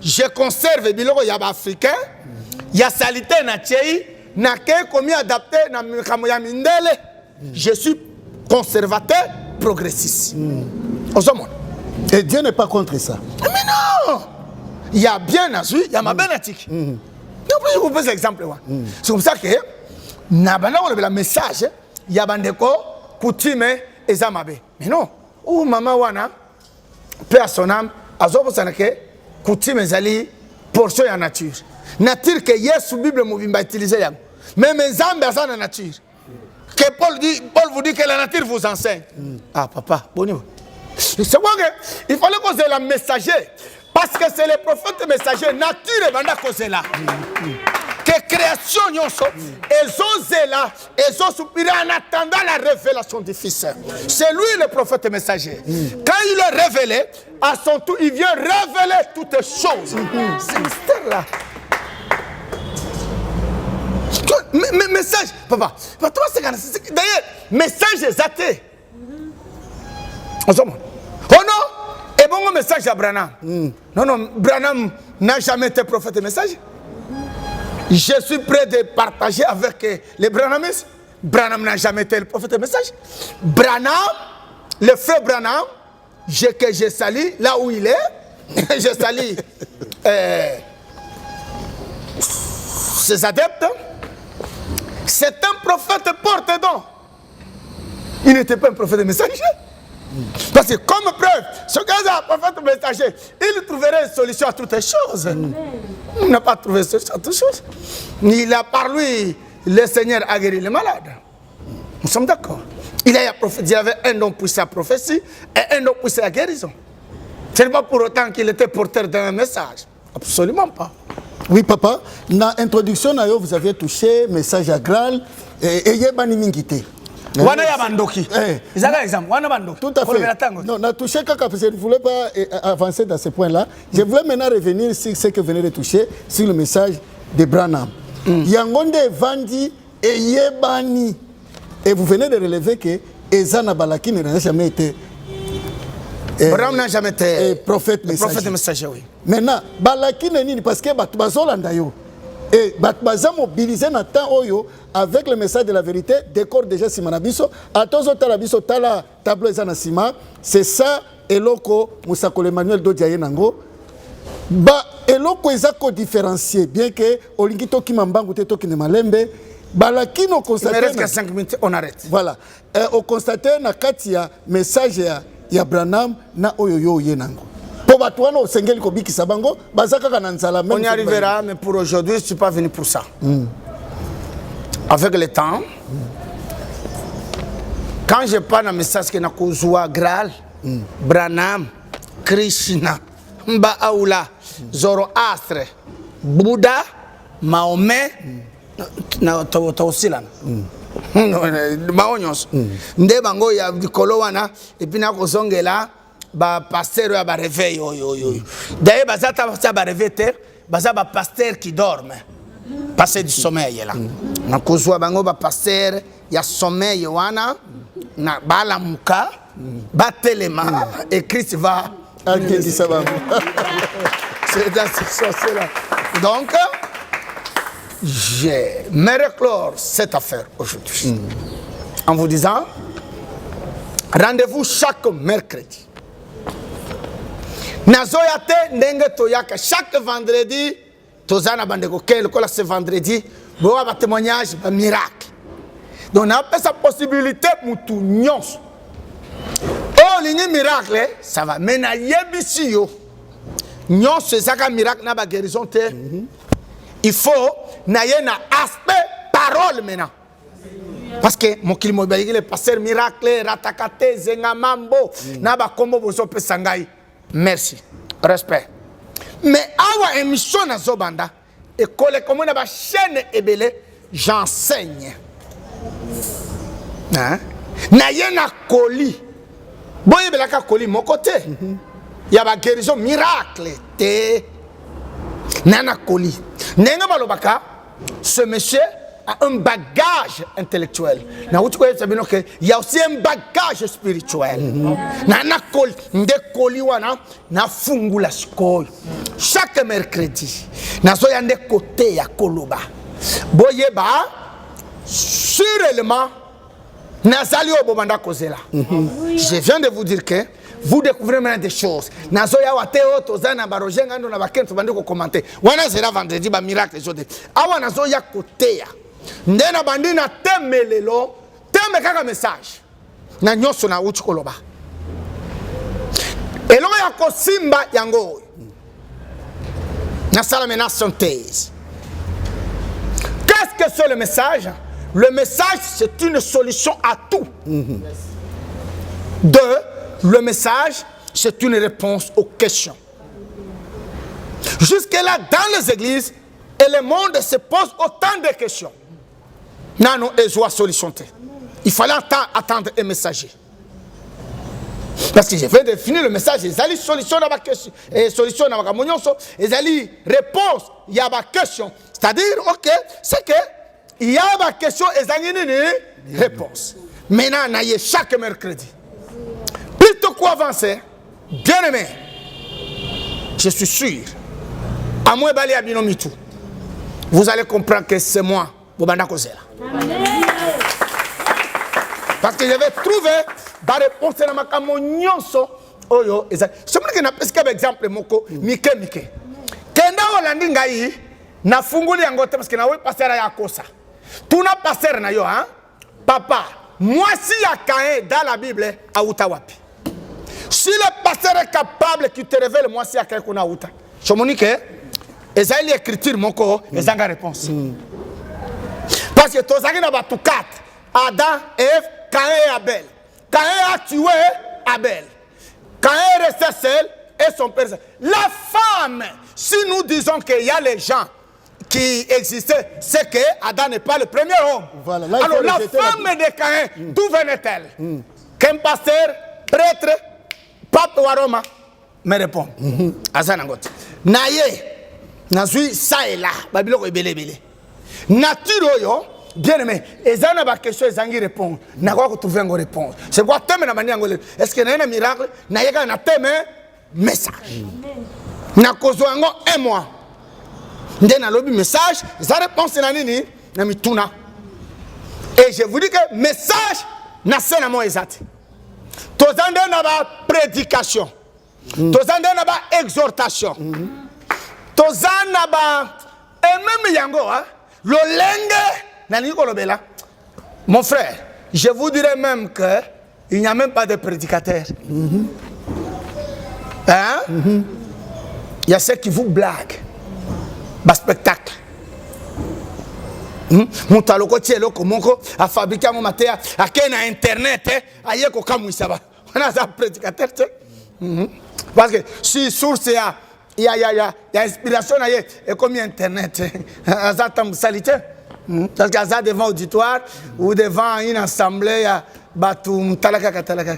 Je conserve les biloko yaba africain. Il y a salité na tchei, na ke komi adapté na mikamoya mindele. Je suis conservateur progressiste. Et Dieu n'est pas contre ça. Mais non! Il y a bien à suivre, il y a ma bénétique. Je vous pose l'exemple. C'est comme ça que, on a le message, il y a bandeko, coutume et zamabe. Mais non, ou maman wana, paix à son âme, azobo sanake, coutume zali, portion ya nature. Nature que Yesu Bible m'a utilisé. Mais mes âmes sont la nature. Que Paul vous dit que la nature vous enseigne. Ah papa, bon niveau. C'est quoi que il fallait causer la messager. Parce que c'est les prophètes messagers, nature et banda causer là. Que création elles ont là, elles ont soupiré en attendant la révélation du Fils. C'est lui le prophète messager. Quand il est révélé, à son tour, il vient révéler toutes les choses. C'est le mystère là. Message, papa, d'ailleurs, message est athée. Oh non, et bon message à Branham. Non, Branham n'a jamais été prophète et message. Je suis prêt de partager avec les Branhamistes. Branham n'a jamais été le prophète et message. Branham, le frère Branham, que je salue là où il est, je salue ses adeptes. C'est un prophète porte-don. Il n'était pas un prophète messager. Parce que comme preuve, ce gars-là, prophète messager, il trouverait une solution à toutes les choses. Il n'a pas trouvé solution à toutes les choses. Il a par lui, le Seigneur a guéri les malades. Nous sommes d'accord. Il y avait un don poussé à prophétie et un don poussé à guérison. Ce n'est pas pour autant qu'il était porteur d'un message. Absolument pas. Oui, papa, dans l'introduction, vous avez touché message à Graal et Yebani Mingité. Wana ya bandoki. Ils ont un exemple. Wana bandoki. Tout à fait. Non, on a touché parce que je ne voulais pas avancer dans ce point-là. Je voulais maintenant revenir sur ce que vous venez de toucher, sur le message de Branham. Yangonde Vandi et Yebani. Et vous venez de relever que Ezana Balaki n'a jamais été. Branham n'a jamais été prophète messager. Oui. Maintenant, Balaki n'est ni parce que Batbazolandayo. Et Batbaza mobilisé dans temps oyo avec le message de la vérité, décor déjà Simanabiso, à tozo talabiso tala tableau ezana sima, c'est ça eloko Moussakole Emmanuel Dodiaye nango. Ba eloko ezako différencier bien que olingito ki mambangu te to ki ne malembe balaki no Il me reste constater que 5 minutes, on arrête. voilà au constater na kati ya message ya Branham na oyo yo yenango po bato wana osengeli kobikisa bango baza kaka na nzala même On y arrivera, mais pour aujourd'hui, je ne suis pas venu pour ça. Avec le temps, quand je parle d'un message qui est Kozua, Graal, Branham, Krishna, Mbaaoula, Zoroastre, Bouddha, Mahomet, Taosila. Maonyos. Nde bango ya dikolo wana et puis na kozongela ba pasteur ya ba réveil yo. D'ailleurs bazata ba réveil baza ba pasteur qui dorme. Passer du sommeil là. Na kozwa bango ba pasteur ya sommeil wana na bala muka ba telema et Christ va alkendisa bango. C'est dans ce sens là. Donc j'aimerais clore cette affaire aujourd'hui en vous disant rendez-vous chaque mercredi. Nazoyate ndenge toyaka chaque vendredi tozana bandeko quel que ce vendredi bo ba témoignage ba miracle. Donc on a sa possibilité mutu nyons. Oh ligne miracle ça va mais na yebisi yo nyons c'est ça ka miracle na ba guérison te. Il faut naye na aspect parole maintenant. Parce que mon kilimo belgi le pasteur miracle ratakate zenga mambo na ba kombo bozo pesangai. Merci. Respect. Mais awa émission na zobanda et kole comme na ba chaîne ebele j'enseigne. Hein? Naye na koli. Boye belaka koli mon côté. Ya ba guérison miracle te nana koli. Nenga balobaka, ce monsieur a un bagage intellectuel. Il y a aussi un bagage spirituel. Nana koli, nde koli wana na fungula skoy. Chaque mercredi, nazo yande côté ya koloba. Boyeba, sûrement, nazali obobanda kozela. Je viens de vous dire que vous découvrez maintenant des choses. Nazoya wate otozana barojenga ndo na bakento bandiko commenter. Wana zera vendredi ba miracle jode. Awa nazoya koteya. Ndena bandina temelelo, teme kaka message. Na nyoso na uchi koloba. Elonga ya kosimba yango. Na sala mena synthèse. Qu'est-ce que c'est le message? Le message c'est une solution à tout. Le message, c'est une réponse aux questions. Jusque-là, dans les églises, et le monde se pose autant de questions. Non, et joie solution. Il fallait attendre un messager. Parce que je vais définir le message, ils allaient solution à ma question, et solution à ma question, ils allaient réponse, il y a ma question. C'est-à-dire, ok, c'est que il y a ma question, ils allaient une réponse. Maintenant, il y a chaque mercredi. Plutôt quoi avancer, bien aimé, je suis sûr, à moins d'aller à Binomitou, vous allez comprendre que c'est moi, Bobanda Kozela. Parce que je vais trouver la réponse à ma camonionso. Oyo, c'est vrai que je n'ai pas exemple, Moko, Mike. Kenda Olandi Ngai, na funguli yangote parce que na we passer à Kosa. Tout n'a passer na yo, hein? Papa, moi si y a Caïn dans la Bible, à Utawapi. Si le pasteur est capable qui te révèle, moi si y a Caïn qu'on a Uta. Je me dis que, et ça il écriture mon corps, et ça a réponse. Parce que tous les gens tout quatre, Adam, Ève, Caïn et Abel. Caïn a tué Abel. Caïn est resté seul et son père. La femme, si nous disons qu'il y a les gens qui existaient, c'est que Adam n'est pas le premier homme. Voilà, là, alors la femme de Caïn, d'où venait-elle? Qu'un pasteur, prêtre, pape ou aroma me répond. Azanangot. Naye, nazui ça et là, babilo est belé belé. Nature yo, bien aimé, et ça n'a pas question, ils ont répondre. N'a pas trouvé une réponse. C'est quoi thème na manière angolaise? Est-ce qu'il y a un miracle? Naye ka na thème message. Na kozo ngo un mois. Ndena lobi message, sa réponse na nini? Na mituna. Et je vous dis que message na sena mo exact. Tozande na ba prédication. Tozande na ba exhortation. Tozande na ba et même yango hein, le lenge Mon frère, je vous dirais même qu'il n'y a même pas de prédicateur. Hein? Il y a ceux qui vous blaguent. Bas spectacle. Mon taloko tielo komoko a fabriqué mon matériel à quel internet aïe ko kamu ça va. On a ça prédicateur. Parce que si source il y a inspiration aïe et comme internet ça tam salité. Parce que ça devant auditoire ou devant une assemblée batum talaka talaka.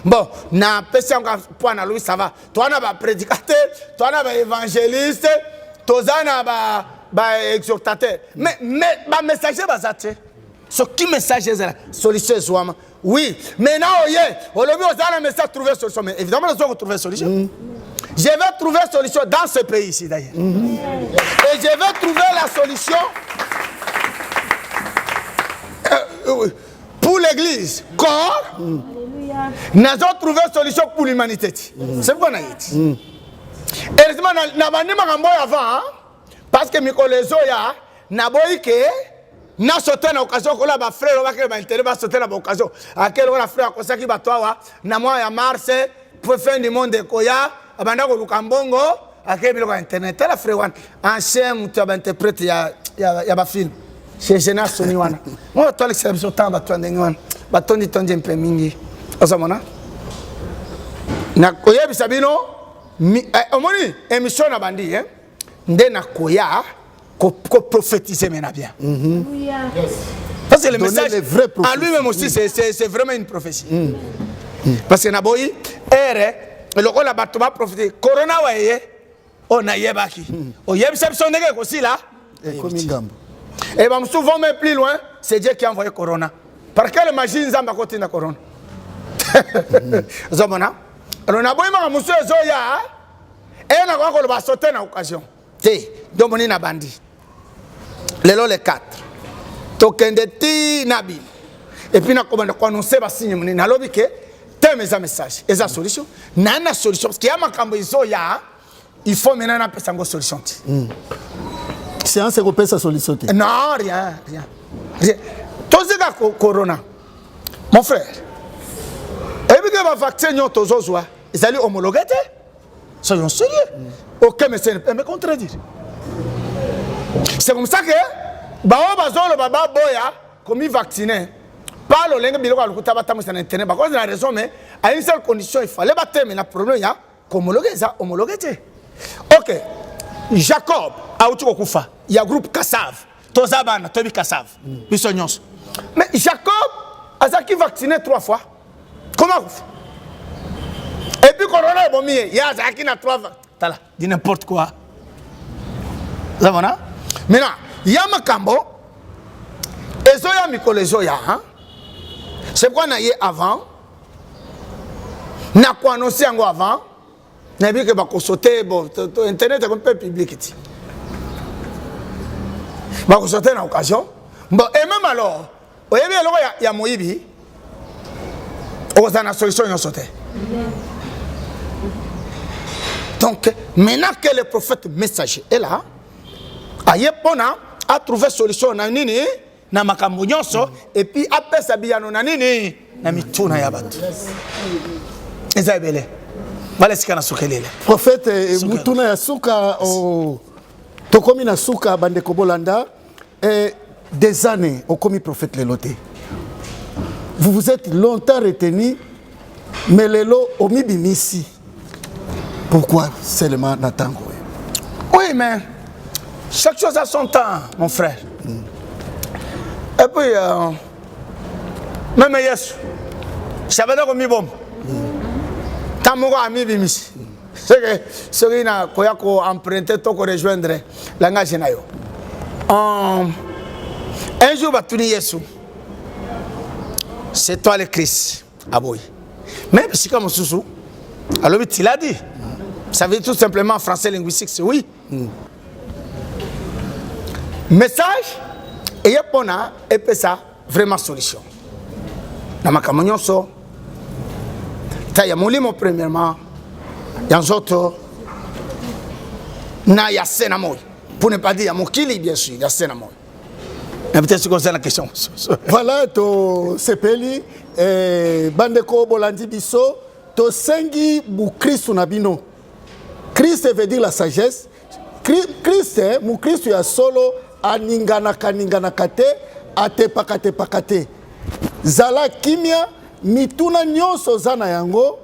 Bon, na pesa point na lui ça va. Toi na ba prédicateur, toi na ba évangéliste, toi na ba exhortateur. Mais ba messager bazate. Ce qui message est la solution soit oui, mais non on le mieux on a message trouver solution mais évidemment nous allons trouver solution. Je vais trouver solution dans ce pays ici d'ailleurs. Et je vais trouver la solution pour l'église. Corps. Nous avons trouvé une solution pour l'humanité. C'est pourquoi nous avons dit. Heureusement, nous avons avant, parce que Mikolezo ya, nous avons dit sauté dans l'occasion, que les frères ont sauté dans l'occasion. À quel moment les frères ont sauté dans l'occasion, nous avons mars, pour faire du monde de Koya, nous avons Lukambongo, à quel moment internet, les frères ont ancien, tu as interprété, il y a un film. C'est général Soniwana. Moi, toi, l'exception, tu as un peu mingi. Osamona na koya bisabino omoni émission na bandi nde na koya ko prophétiser mena bien. Parce que le message en lui-même aussi c'est vraiment une prophétie. Parce que na boyi ere le ko la bato ba prophétiser corona waye on a yebaki o yebisa biso ndenge ko si là et ben souvent même plus loin c'est Dieu qui a envoyé corona. Par quelle magie nzamba côté na corona? Zomona. Alors na boyima monsieur Zoya et na ko ba sauter na occasion. Té domoni na bandi. Lelo le 4. Tokende ti nabi. Et puis na ko annoncer ba signe moni na lobi ke te mes message. Et la solution na solution parce qu'il y a makambo Zoya il faut maintenant na pesa ngo solution. C'est un c'est sa solution. Non, rien. Tout ce corona. Mon frère. Et puis que le vaccin ils allaient homologuer. Soyons sérieux. Aucun médecin ne peut me contredire. C'est comme ça que Baba Boya, comme il vacciné, pas le lingue bilo ko tabata mo sur internet parce que la raison mais à une seule condition il fallait battre mais le problème il y a homologuer ça homologuer. OK. Jacob a uti kokufa. Il y a groupe Kassav. Tozabana, Tobi Kassav. Bisonyos. Mais Jacob a qui vacciné 3 fois. Comment? Et puis corona est bon mieux. Il y a qui n'a 3 fois. Tala, dit n'importe quoi. Ça va là? Maintenant, il y a Makambo. Et Zoya Mikole Zoya, hein? C'est quoi na yé avant? Na quoi annoncé encore avant? Na vu que ba ko sauter bon internet est un peu public. Ba ko sauter na occasion. Bon et même alors, il y a Moïbi. On a une solution à sauter. Donc, maintenant que le prophète messager est là, Ayepona a trouvé solution na nini na makambo nyonso et puis après ça biyano na nini na mituna ya bato. Ezabele. Wala sikana sukelele. Prophète mutuna ya suka o tokomi na suka bande kobolanda des années au commis prophète Leloté. Vous vous êtes longtemps retenu, mais Lelo omibi misi. Pourquoi seulement Natango? Oui, mais chaque chose a son temps, mon frère. Et puis, même Yesu, j'avais dit que bon, Tamogo a mis misi. C'est que ceux qui ont emprunté, tout rejoindre langage nayo. Un jour, tu dis Yesu. C'est toi le Christ, Aboy. Mais c'est comme Soussou. Alors, il l'a dit. Ça veut dire tout simplement en français linguistique, c'est oui. Message, et il y a ça vraiment solution. Dans ma caméra, il y a mon limo premièrement, il y a un autre, il y a Sénamoy. Pour ne pas dire, il y a mon kili, bien sûr, il y a Sénamoy. peut-être que c'est la question. Voilà, to sepeli, bandeko bolandi biso, to sengi bu Christ nabino. Christ veut dire la sagesse. Christ, mu Christ ya solo, aningana kate, pakate. Zala kimia, mituna nyonso zana yango,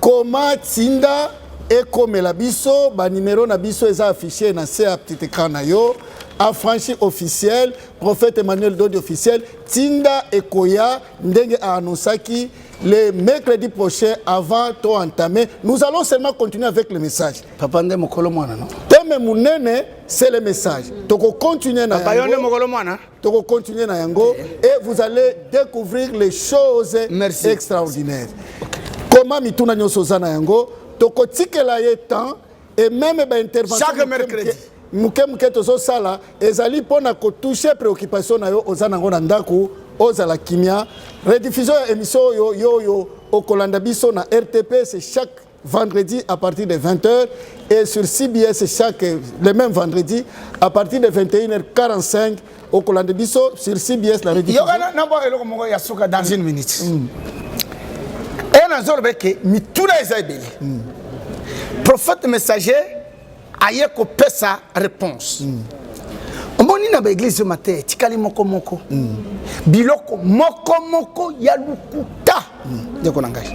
koma tinda, ekomela biso, ba numéro na biso eza affiché na se petite écran na yo. Affranchi officiel, prophète Emmanuel Dodi officiel, Tinda Ekoya, Ndenge a annoncé le mercredi prochain avant de entamer. Nous allons seulement continuer avec le message. Papa Ndé Mokolo Mwana, non? Teme Mounene, c'est le message. Toko continuer na yango. Toko continuer na yango et vous allez découvrir les choses extraordinaires. Comment mituna nyoso zana yango, toko tikela ye temps et même ba intervention chaque mercredi. Muke tozo sala ezali pona ko toucher préoccupation na yo ozana ngo na ndaku ozala kimia rediffusion ya émission yo okolanda biso na RTP c'est chaque vendredi à partir de 20h et sur CBS le même vendredi à partir de 21h45 okolanda biso sur CBS la rediffusion yo na bo eloko moko ya soka dans une minute et na zorbe ke mituna ezabeli prophète messager aye ko pesa réponse. Omoni na ba église matin tikali moko biloko moko ya lukuta ndeko na ngai.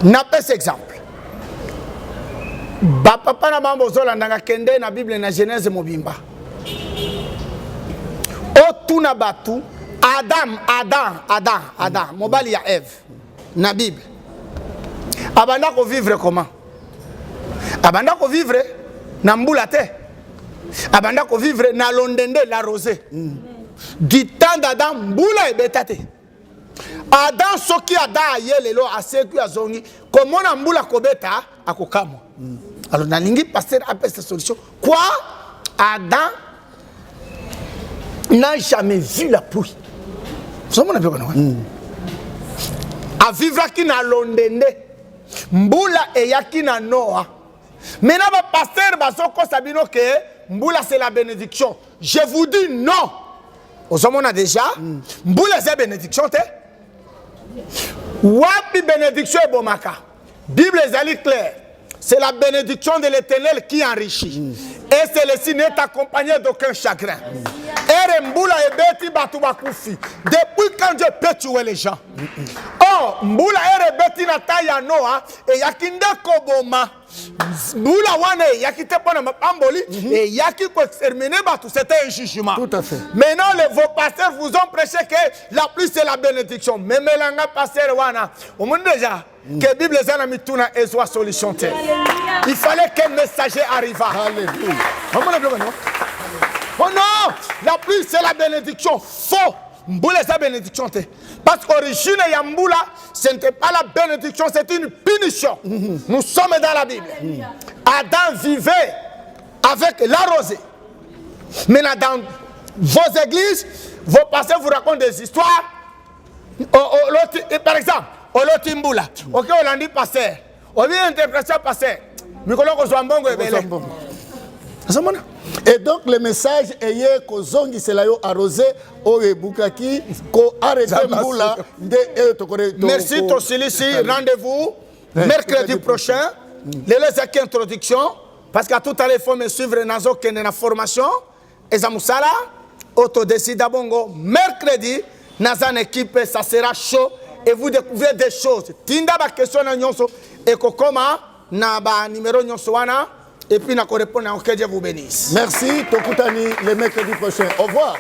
Na pesa exemple. Ba papa na mambo zolanda kende na Bible na Genèse mobimba. O tuna batu Adam mobali ya Ève na Bible. Abanda ko vivre comment? Abanda ko vivre na mbula te. Abanda ko vivre na londende la rosée. Du temps d'Adam mbula ebetate. Adam soki Adam ayelelo aseku azongi comment na mbula kobeta akokamo. Alors na lingi pasteur appelle cette solution. Quoi? Adam n'a jamais vu la pluie. Ça mon appelle quoi? A vivre qui na londende mbula eyaki na Noah. Maintenant, le pasteur Basoko Sabino que Mboula c'est la bénédiction. Je vous dis non. Au sommet on a déjà Mboula c'est la bénédiction. Wapi bénédiction et bomaka. Bible est claire. C'est la bénédiction de l'Éternel qui enrichit. Et celle-ci n'est accompagnée d'aucun chagrin. Et Mboula est bêti batubakufi. Depuis quand Dieu peut tuer les gens. Oh, Mboula est bêti nataya Noah et yakinde koboma. Mboula wane yakite pona mapamboli et yaki ko exterminer batu, c'était un jugement. Tout à fait. Maintenant vos pasteurs vous ont prêché que la pluie c'est la bénédiction. Mais melanga pasteur wana. Au monde déjà que la Bible est mituna et soit solution. Il fallait qu'un messager arrive. Alléluia. Oh non, la pluie c'est la bénédiction. Faux. Mboula c'est la bénédiction. Parce qu'origine Yamboula, ce n'était pas la bénédiction, c'est une punition. Nous sommes dans la Bible. Adam vivait avec la rosée. Maintenant, dans vos églises, vos pasteurs vous racontent des histoires. Par exemple, Olotimboula. Ok, on l'a dit pasteur. On vient interpréter pasteur. Et donc le message est que Zongi Selayo arrosé au Bukaki ko arrêté Mboula de merci Tosilici, rendez-vous mercredi prochain. Les introduction parce qu'à tout à l'heure il faut me suivre nazo kende na formation ezamusala auto décide bongo mercredi nazan équipe ça sera chaud et vous découvrez des choses. Tinda ba question na nyonso et kokoma na ba numéro nyonso wana. Et puis, nous répondons que Dieu vous bénisse. Merci, Tokutani, le mercredi prochain. Au revoir.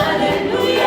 Alléluia.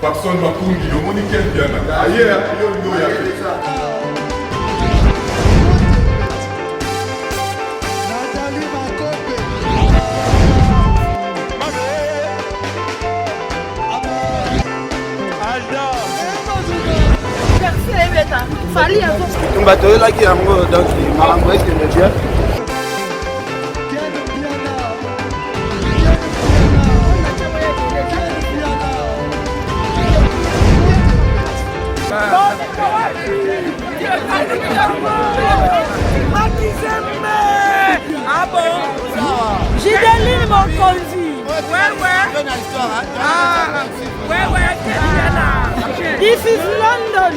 Personne m'a conduit, le monde est bien. Ailleurs, il y a bato oyelaki yango donc makambo ekende bien. Ah bon? Gideline Mokonzi. This is London.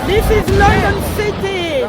This is London City.